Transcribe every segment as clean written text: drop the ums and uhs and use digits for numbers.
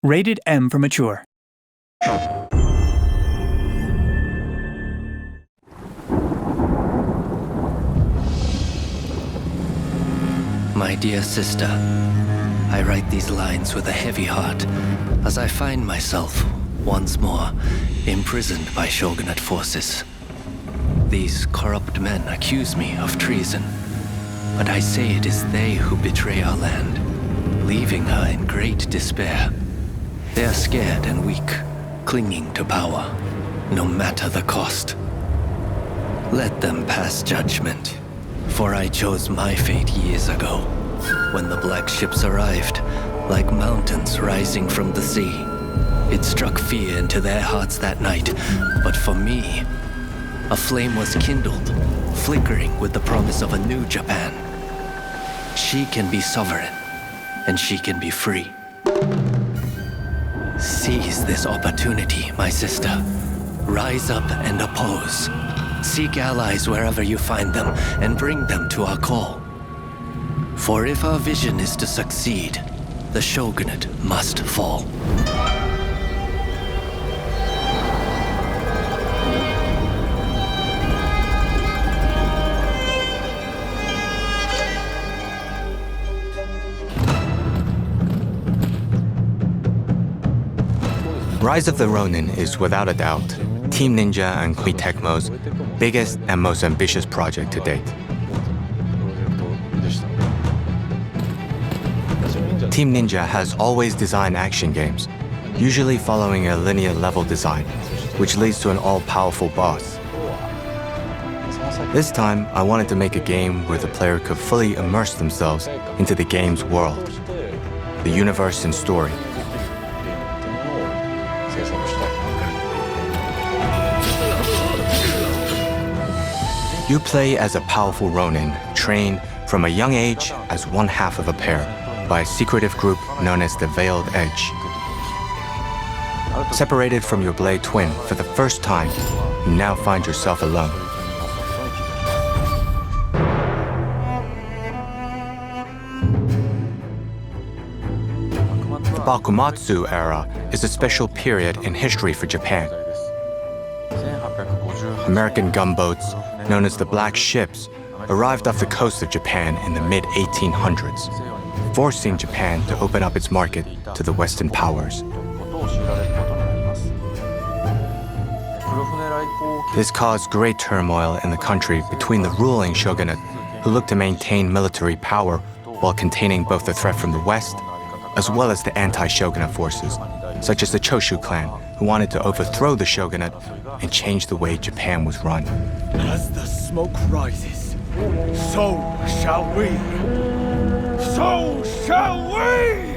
Rated M for mature. My dear sister, I write these lines with a heavy heart as I find myself, once more, imprisoned by shogunate forces. These corrupt men accuse me of treason, but I say it is they who betray our land, leaving her in great despair. They are scared and weak, clinging to power, no matter the cost. Let them pass judgment, for I chose my fate years ago, when the black ships arrived, like mountains rising from the sea. It struck fear into their hearts that night, but for me, a flame was kindled, flickering with the promise of a new Japan. She can be sovereign, and she can be free. Seize this opportunity, my sister. Rise up and oppose. Seek allies wherever you find them, and bring them to our call. For if our vision is to succeed, the shogunate must fall. Rise of the Ronin is without a doubt Team Ninja and Koei Tecmo's biggest and most ambitious project to date. Team Ninja has always designed action games, usually following a linear level design, which leads to an all-powerful boss. This time, I wanted to make a game where the player could fully immerse themselves into the game's world, the universe and story. You play as a powerful Ronin, trained from a young age as one half of a pair by a secretive group known as the Veiled Edge. Separated from your blade twin for the first time, you now find yourself alone. The Bakumatsu era is a special period in history for Japan. American gunboats, known as the Black Ships, arrived off the coast of Japan in the mid-1800s, forcing Japan to open up its market to the Western powers. This caused great turmoil in the country between the ruling shogunate, who looked to maintain military power while containing both the threat from the West, as well as the anti-shogunate forces, such as the Choshu clan, who wanted to overthrow the shogunate and change the way Japan was run. As the smoke rises, so shall we. So shall we!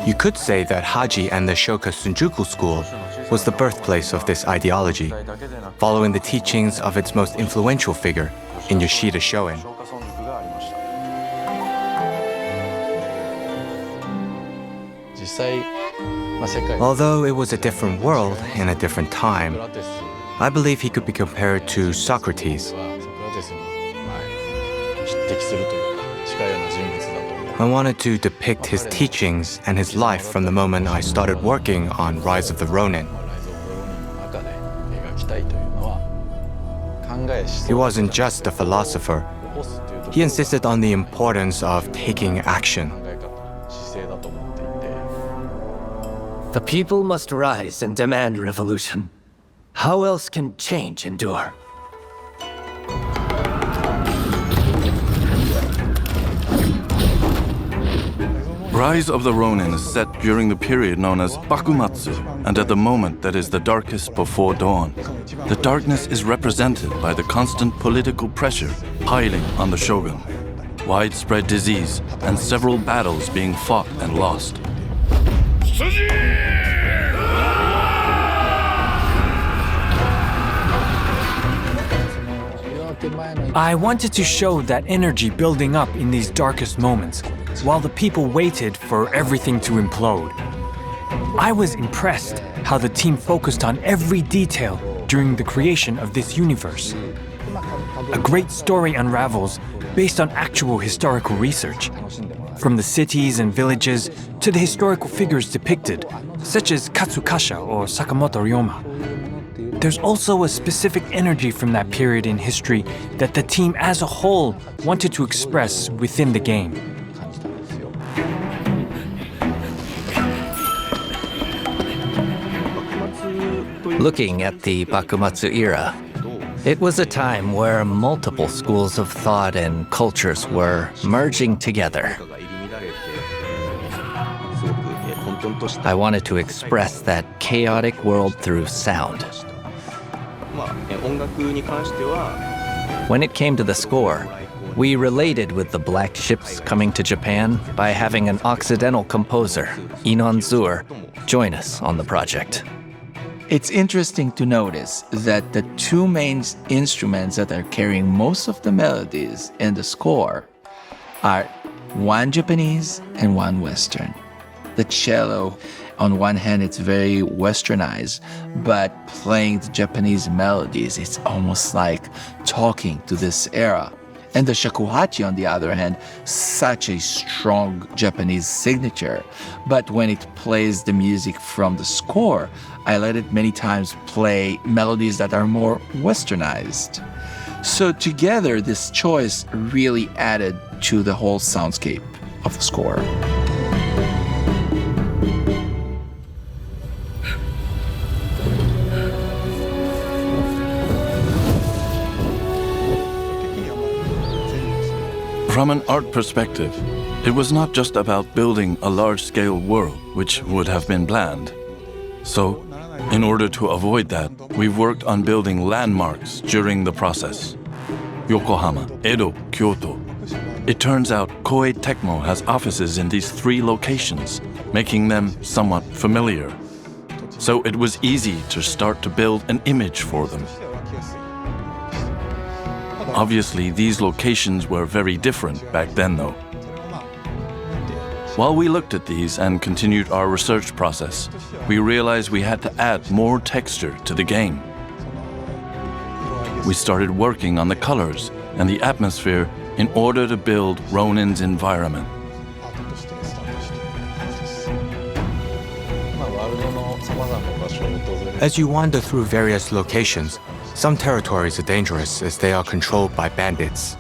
You could say that Haji and the Shoka Shinjuku school was the birthplace of this ideology, following the teachings of its most influential figure in Yoshida Shoin. Although it was a different world in a different time, I believe he could be compared to Socrates. I wanted to depict his teachings and his life from the moment I started working on Rise of the Ronin. He wasn't just a philosopher. He insisted on the importance of taking action. The people must rise and demand revolution. How else can change endure? Rise of the Ronin is set during the period known as Bakumatsu, and at the moment that is the darkest before dawn. The darkness is represented by the constant political pressure piling on the shogun, widespread disease, and several battles being fought and lost. I wanted to show that energy building up in these darkest moments, while the people waited for everything to implode. I was impressed how the team focused on every detail during the creation of this universe. A great story unravels based on actual historical research. from the cities and villages to the historical figures depicted, such as Katsukasha or Sakamoto Ryoma. There's also a specific energy from that period in history that the team as a whole wanted to express within the game. Looking at the Bakumatsu era, it was a time where multiple schools of thought and cultures were merging together. I wanted to express that chaotic world through sound. When it came to the score, we related with the black ships coming to Japan by having an Occidental composer, Inon Zur, join us on the project. It's interesting to notice that the two main instruments that are carrying most of the melodies in the score are one Japanese and one Western. The cello, on one hand, it's very westernized, but playing the Japanese melodies, it's almost like talking to this era. And the shakuhachi, on the other hand, such a strong Japanese signature. But when it plays the music from the score, I let it many times play melodies that are more westernized. So together, this choice really added to the whole soundscape of the score. From an art perspective, it was not just about building a large-scale world, which would have been planned. So, in order to avoid that, we've worked on building landmarks during the process. Yokohama, Edo, Kyoto. It turns out Koei Tecmo has offices in these three locations, making them somewhat familiar. So it was easy to start to build an image for them. Obviously, these locations were very different back then, though. While we looked at these and continued our research process, we realized we had to add more texture to the game. We started working on the colors and the atmosphere in order to build Ronin's environment. As you wander through various locations, some territories are dangerous as they are controlled by bandits.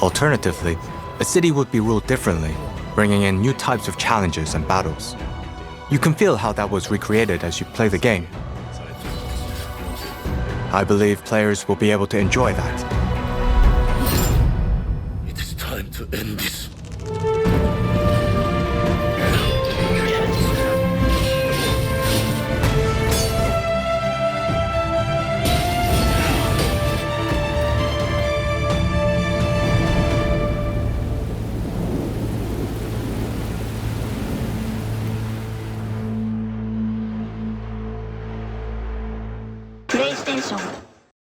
Alternatively, a city would be ruled differently, bringing in new types of challenges and battles. You can feel how that was recreated as you play the game. I believe players will be able to enjoy that. It is time to end this. PlayStation